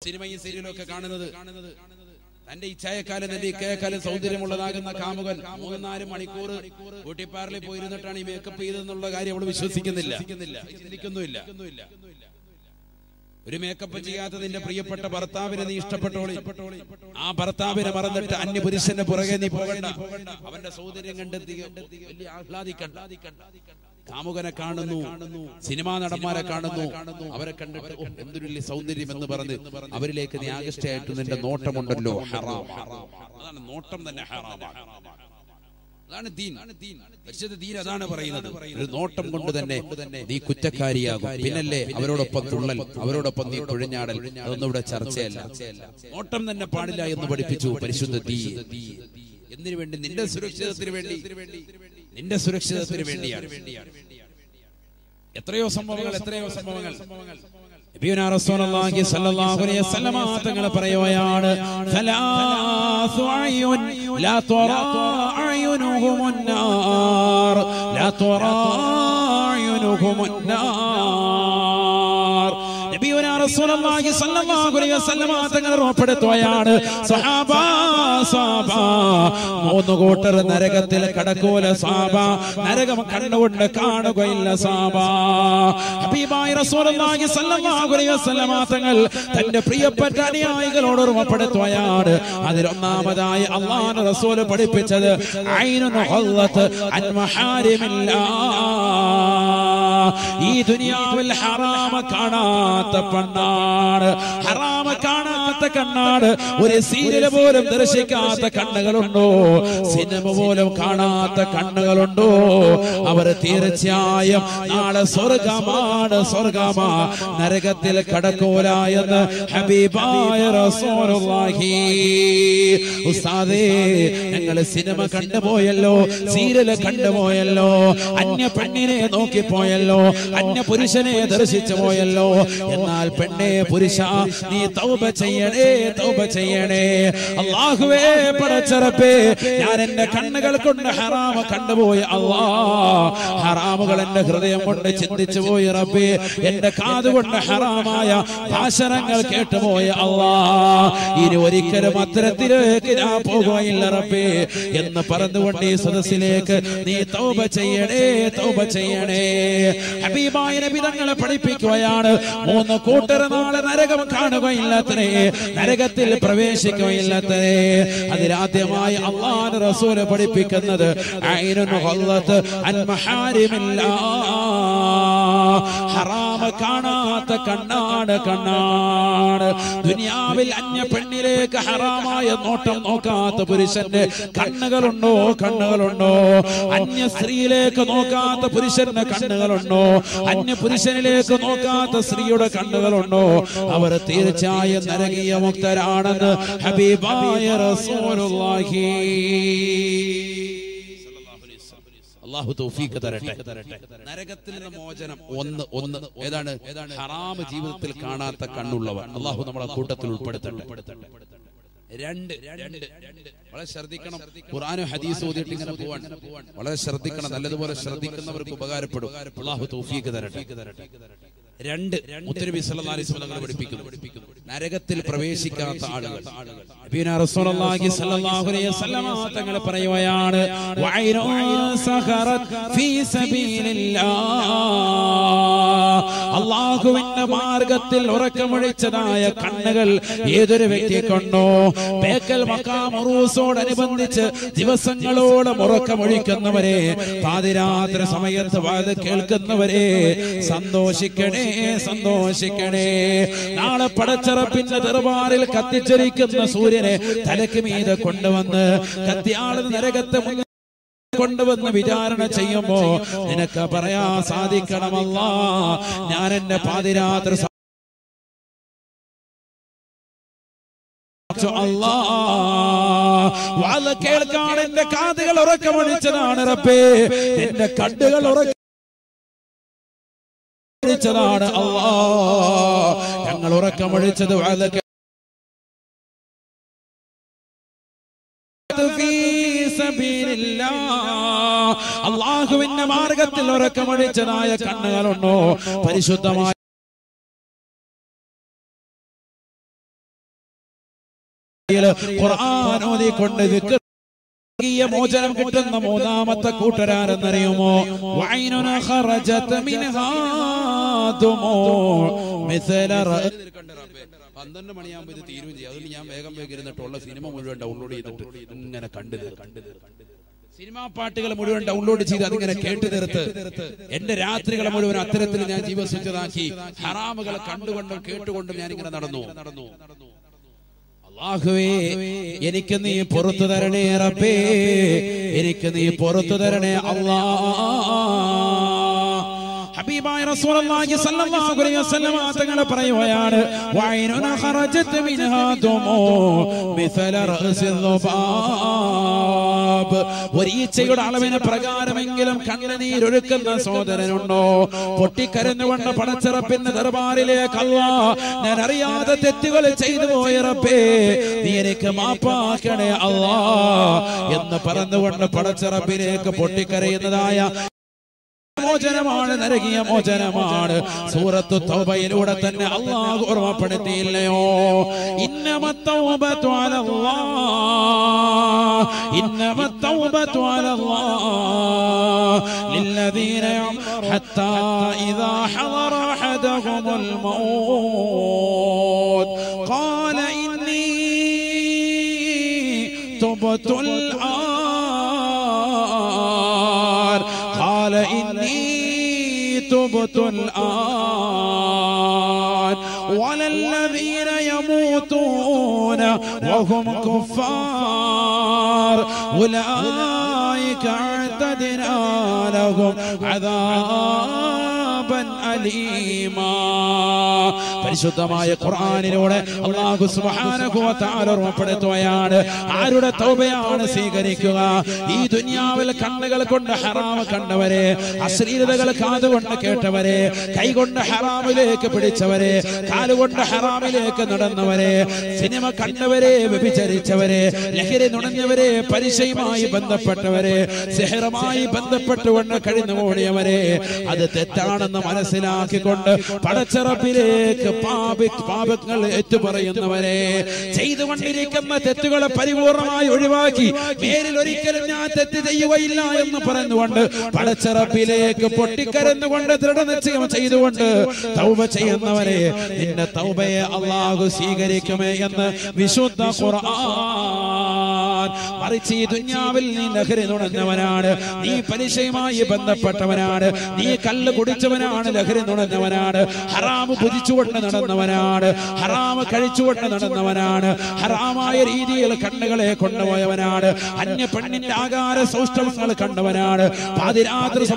സിനിമയും സീരിയലും ഒക്കെ കാണുന്നത് തന്റെ ഇച്ഛായക്കാലം തന്റെ ഇക്കയക്കാലം സൗന്ദര്യമുള്ളതാകുന്ന കാമുകൻ 3-4 മണിക്കൂർ ബ്യൂട്ടി പാർലറിൽ പോയിരുന്നിട്ടാണ് ഈ മേക്കപ്പ് ചെയ്തെന്നുള്ള കാര്യം അവൾ വിശ്വസിക്കുന്നില്ല, ചിന്തിക്കുന്നുമില്ല. ഒരു മേക്കപ്പ് ചെയ്യാത്തതിന്റെ പ്രിയപ്പെട്ട ഭർത്താവിനെ നീ ഇഷ്ടപ്പെട്ടോളി, ആ ഭർത്താവിനെ മറന്നിട്ട് അന്യ പുരുഷന്റെ പുറകെ നീ പോകണ്ട, അവന്റെ സൗന്ദര്യം കണ്ട് വലിയ ആഹ്ലാദിക്കണ്ട. കാമുകനെ കാണുന്നു, സിനിമാ നടന്മാരെ കാണുന്നു, അവരെ കണ്ടിട്ട് എന്തൊരു വലിയ സൗന്ദര്യം എന്ന് പറഞ്ഞ് അവരിലേക്ക് നീ ആകൃഷ്ടയായിട്ട് നിന്റെ നോട്ടമുണ്ടല്ലോ, ഹറാം. അതാണ് നോട്ടം തന്നെ ഹറാമാണ്. അതാണ് ദീൻ. പരിശുദ്ധ ദീൻ അതാണ് പറയുന്നത്. ഒരു നോട്ടം കൊണ്ട് തന്നെ നീ കുറ്റക്കാരിയാകും. പിന്നല്ലേ അവരോടൊപ്പം തുള്ളൽ, അവരോടൊപ്പം നീ കുഴഞ്ഞാടൽ, അതൊന്നും ഇവിടെ ചർച്ചയല്ല. നോട്ടം തന്നെ പാടില്ല എന്ന് പഠിപ്പിച്ചു പരിശുദ്ധ ദീൻ. എന്തിനു വേണ്ടി? നിന്റെ സുരക്ഷിതത്തിന് വേണ്ടി, നിന്റെ സുരക്ഷിതത്തിന് വേണ്ടിയാണ്. എത്രയോ സംഭവങ്ങൾ നബിയുനാ റസൂലുള്ളാഹി സ്വല്ലല്ലാഹു അലൈഹി വസല്ലം തങ്ങൾ പറയുകയാണ്, സലാസു അയ്യുൻ ലാ തുറാ അയ്യുനുഹുമുൻ നാർ, ലാ തുറാ അയ്യുനുഹുമുൻ നാർ. നബിയുനാ റസൂലുള്ളാഹി സ്വല്ലല്ലാഹു അലൈഹി വസല്ലം തങ്ങൾ ഉറപ്പെടുത്തുകയാണ്, സഹാബാ 3 കൂട്ടർ നരകത്തിൽ കടക്കൂല സഹാബ, നരകം കണ്ണുകൊണ്ട് കാണുകയില്ല സഹാബ. ഹബീബായ റസൂലുള്ളാഹി സ്വല്ലല്ലാഹു അലൈഹി വസല്ലം തങ്ങൾ തന്റെ പ്രിയപ്പെട്ട അനുയായികളോട് ഓർമ്മപ്പെടുത്തുകയാണ്. അതിലൊന്നാമതായി അല്ലാഹുവിന്റെ റസൂൽ പഠിപ്പിച്ചത് ഐനുൻ ഹല്ലത്ത് അൻ മഹാരിമില്ലാഹ്, ഈ ദുനിയാവിൽ ഹറാമ കാണാത്ത പെണ്ണാണ്, ഹറാമ കാണാത്ത കണ്ണാണ്. ഒരു സീരിയൽ പോലും ദർശിക്കാത്ത കണ്ണുകളുണ്ടോ? സിനിമ പോലും കാണാത്ത കണ്ണുകളുണ്ടോ? അവർ തീർച്ചയായും നാളെ സ്വർഗമാണ്, സ്വർഗമാ, നരകത്തിൽ കടക്കൂല എന്ന് ഹബീബായ റസൂലുള്ളാഹി. ഉസ്താദേ, ഞങ്ങൾ സിനിമ കണ്ടുപോയല്ലോ, സീരിയൽ കണ്ടുപോയല്ലോ, അന്യ പെണ്ണിനെ നോക്കിപ്പോയല്ലോ, അന്യ പുരുഷനെ ദർശിച്ചു പോയല്ലോ. എന്നാൽ പെണ്ണേ, പുരുഷ, നീ തൗബ ചെയ്യണേ, തൗബ ചെയ്യണേ. അല്ലാഹുവേ, പടച്ചറപ്പേ, ഞാൻ എന്റെ കണ്ണുകൾ കൊണ്ട് ഹറാമ കണ്ടുപോയി അല്ലാ, ഹറാമുകൾ എന്റെ ഹൃദയം കൊണ്ട് ചിന്തിച്ചു പോയി റബ്ബേ, എന്റെ കാതുകൊണ്ട് ഹറാമായ ഭാഷണങ്ങൾ കേട്ടുപോയി അല്ലാ, ഇനി ഒരിക്കലും അത്തരത്തിലേക്ക് ഞാൻ പോകുകയില്ല റബ്ബേ എന്ന് പറഞ്ഞുകൊണ്ട് ഈ സദസ്സിലേക്ക് നീ തൗബ ചെയ്യണേ, തൗബ ചെയ്യണേ. ഹബീബായ നബി തങ്ങളെ പഠിപ്പിക്കുകയാണ്, 3 കൂട്ടർ നാളെ നരകം കാണുകയില്ലത്രേ, നരകത്തിൽ പ്രവേശിക്കുകയില്ലത്രേ. അതിലാദ്യമായി അല്ലാഹുവിന്റെ റസൂൽ പഠിപ്പിക്കുന്നത് ഐനുൻ ഹല്ലത്ത് അൻ മഹാരിമില്ലാഹ്, ഹറാമ കാണാത്ത കണ്ണാണ്, കണ്ണാണ്. ദുനിയാവിൽ അന്യ പെണ്ണിലേക്ക് ഹറാമായ നോട്ടം നോക്കാത്ത പുരുഷന്റെ കണ്ണുകളുണ്ടോ? കണ്ണുകളുണ്ടോ? അന്യ സ്ത്രീയിലേക്ക് നോക്കാത്ത പുരുഷന്റെ കണ്ണുകളുണ്ടോ? അന്യ പുരുഷനിലേക്ക് നോക്കാത്ത സ്ത്രീയുടെ കണ്ണുകളുണ്ടോ? അവർ തീർച്ചയായും നരകീയ മുക്തരാണെന്ന് ഹബീബായ റസൂലുള്ളാഹി. അല്ലാഹു തൗഫീഖ് തരട്ടെ. നരകത്തിൽ നിന്ന് മോചനം ഒന്ന് ഏതാണ്? ഹറാം ജീവിതത്തിൽ കാണാത്ത കണ്ണുള്ളവർ. അല്ലാഹു നമ്മുടെ കൂട്ടത്തിൽ ഉൾപ്പെടുത്തട്ടെ. 2 വളരെ ശ്രദ്ധിക്കണം. ഖുർആനും ഹദീസും ഓതിയിട്ട് ഇങ്ങനെ പോവാൻ വളരെ ശ്രദ്ധിക്കണം. നല്ലതുപോലെ ശ്രദ്ധിക്കുന്നവർക്ക് ഉപകാരപ്പെടും. അല്ലാഹു തൗഫീഖ് തരട്ടെ. 2 മുത്തനബി സല്ലല്ലാഹു അലൈഹി വസല്ലം പഠിപ്പിക്കുന്നു, നരകത്തിൽ പ്രവേശിക്കാത്ത ആളുകൾ. നബിയുനാ റസൂലുള്ളാഹി സ്വല്ലല്ലാഹു അലൈഹി വസല്ലം തങ്ങൾ പറയുകയാണ്, വഅയ്നു സഖറത് ഫീ സബീലില്ലാഹ്, അല്ലാഹുവിന്റെ മാർഗ്ഗത്തിൽ ഉറക്കമൊഴിച്ചതായ കണ്ണുകൾ ഏതൊരു വ്യക്തിക്കുണ്ടോ, ബേക്കൽ മഖാം ഉറൂസോടനുബന്ധിച്ച് ദിവസങ്ങളോളം ഉറക്കമൊഴിക്കുന്നവരെ, പാതിരാത്രി സമയത്ത് വാത് കേൾക്കുന്നവരെ, സന്തോഷിക്കണേ, സന്തോഷിക്കണേ. നാളെ പടച്ചറപ്പിന്റെ ദർബാറിൽ കത്തിച്ചൊരിക്കുന്ന സൂര്യനെ തലക്ക് മീതെ കൊണ്ടുവന്ന് കത്തിയാളുന്ന നരകത്തെ കൊണ്ടുവന്ന് വിചാരണ ചെയ്യുമ്പോ നിനക്ക് പറയാൻ സാധിക്കണമല്ലാ, ഞാൻ എന്റെ പാതിരാത്രി വാല് കേൾക്കാൻ എന്റെ കാതുകൾ ഉറക്കമൊഴിച്ചതാണ് റബ്ബേ, എന്റെ കണ്ണുകൾ ഉറക്കമൊഴിച്ചതാണ് അല്ലാ, ഞങ്ങൾ ഉറക്കമൊഴിച്ചത് വാല് അല്ലാഹുവിന്റെ മാർഗത്തിൽ ഉറക്കമൊഴിച്ചതായ കണ്ണുകളുണ്ടോ? പരിശുദ്ധമായ ഖുർആൻ ഓതിക്കൊണ്ട് ദിക്ർ മോചനം കിട്ടുന്ന മൂന്നാമത്തെ കൂട്ടരാരെന്നറിയുമോ? വൈനുന ഖറജത മിൻഹാ ദുമൂ മിസ്ല 12 മണിയാകുമ്പോൾ ഇത് തീരുകയും ചെയ്യും. അതുകൊണ്ട് ഞാൻ വേഗം ഇരുന്നിട്ടുള്ള സിനിമ മുഴുവൻ ഡൗൺലോഡ് ചെയ്തിട്ട് ഇങ്ങനെ കണ്ടു സിനിമാ പാട്ടുകൾ മുഴുവൻ ഡൗൺലോഡ് ചെയ്ത് അതിങ്ങനെ കേട്ടു തീർത്ത് എന്റെ രാത്രികളെ മുഴുവൻ അത്തരത്തിൽ ഞാൻ ജീവസ്വച്ഛതാക്കി. ഹറാമുകളെ കണ്ടുകൊണ്ടും കേട്ടുകൊണ്ടും ഞാൻ ഇങ്ങനെ നടന്നു. അല്ലാഹുവേ, എനിക്ക് നീ പുറത്തു തരണേ റബ്ബേ, എനിക്ക് നീ പുറത്തു തരണേ അല്ലാഹ്. ഹബീബായ റസൂലുള്ളാഹി സ്വല്ലല്ലാഹു അലൈഹി വസല്ലം തങ്ങൾ പറയുകയാണ്, വൈനുന ഖറജത് മിൻഹാ ദുമൂ മിസ്ല റഅസിൽ ളുബാബ്. ഒരു ഈച്ചയുടെ അളവിന് പ്രകാരമെങ്കിലും കണ്ണുനീരൊഴുക്കുന്ന സഹോദരനുണ്ടോ? പൊട്ടിക്കരഞ്ഞുകൊണ്ട് പടച്ചറപ്പിന്റെ ദർബാറിലേക്ക് അല്ലാഹ്, ഞാൻ അറിയാതെ തെറ്റുകൾ ചെയ്തു പോയ റബ്ബേ, നീ എനിക്ക് മാപ്പാക്കണേ അല്ലാഹ് എന്ന് പറഞ്ഞുകൊണ്ട് പടച്ചറപ്പിലേക്ക് പൊട്ടിക്കരയുന്നതായ മോചനമാണ്, നരകീയ മോചനമാണ്. സൂറത്തു തൗബയിലൂടെ തന്നെ അല്ലാഹു ഓർമ്മപ്പെടുത്തിയില്ലയോ? ഇന്നമത്തൗബതു അലല്ലാഹ്, ഇന്നമത്തൗബതു അലല്ലാഹ് ലില്ലദീന ഹത്താ ഇദാ ഹദറ അഹദഹുൽ മൗത് ഖാല ഇന്നി തുബ്തുൽ قال إني تبت الآن ولا الذين يموتون وهم كفار أولئك أعتدنا لهم عذابا أليما. പരിശുദ്ധമായ ഖുർആനിലൂടെ അല്ലാഹു സുബ്ഹാനഹു വ തആല ഓർമ്മപ്പെടുത്തുകയാണ്, ആരുടെ തൗബയാണ് സ്വീകരിക്കുക? ഈ ദുനിയാവിൽ കണ്ണുകൾ കൊണ്ട് ഹറാം കണ്ടവരെ, അശ്ലീലതകൾ കാതുകൊണ്ട് കേട്ടവരെ, കൈകൊണ്ട് ഹറാമിലേക്ക് പിടിച്ചവരെ, കാലുകൊണ്ട് ഹറാമിലേക്ക് നടന്നവരെ, സിനിമ കണ്ടവരെ, വ്യഭിചരിച്ചവരെ, ലഹരി നുണഞ്ഞവരെ, പലിശയുമായി ബന്ധപ്പെട്ടവരെ, സിഹറുമായി ബന്ധപ്പെട്ടുകൊണ്ട് കഴിഞ്ഞു ഓടിയവരെ, അത് തെറ്റാണെന്ന് മനസ്സിലാക്കിക്കൊണ്ട് പടച്ചറപ്പിലേക്ക് പാപങ്ങൾ ഏറ്റുപറയുന്നവരെ, ചെയ്തുകൊണ്ടിരിക്കുന്ന തെറ്റുകളെ പരിപൂർണമായി ഒഴിവാക്കി മേലിൽ ഒരിക്കലും ഞാൻ തെറ്റ് ചെയ്യുകയില്ല എന്ന് പറഞ്ഞുകൊണ്ട് പടച്ചറപ്പിലേക്ക് പൊട്ടിക്കരന്നുകൊണ്ട് ദൃഢനിശ്ചയം ചെയ്തുകൊണ്ട് തൗബ ചെയ്യുന്നവരെ, നിന്റെ തൗബയെ അല്ലാഹു സ്വീകരിക്കുമേ എന്ന് വിശുദ്ധ ഖുർആൻ. മറിച്ച് ഈ ദുനിയാവിൽ നീ ലഹരി നുണഞ്ഞവനാണ്, നീ പലിശയുമായി ബന്ധപ്പെട്ടവനാണ്, നീ കല്ല് കുടിച്ചവനാണ്, ലഹരി നുണഞ്ഞവനാണ്, ഹറാമ് ഭുജിച്ചുകൊണ്ട് നടന്നവനാണ്, ഹറാമ് കഴിച്ചുകൊണ്ട് നടന്നവനാണ്, ഹറാമായ രീതിയിൽ കണ്ണുകളെ കൊണ്ടുപോയവനാണ്, അന്യ പെണ്ണിന്റെ ആകാര സൗഷ്ഠവങ്ങൾ കണ്ടവനാണ്, പാതിരാത്രി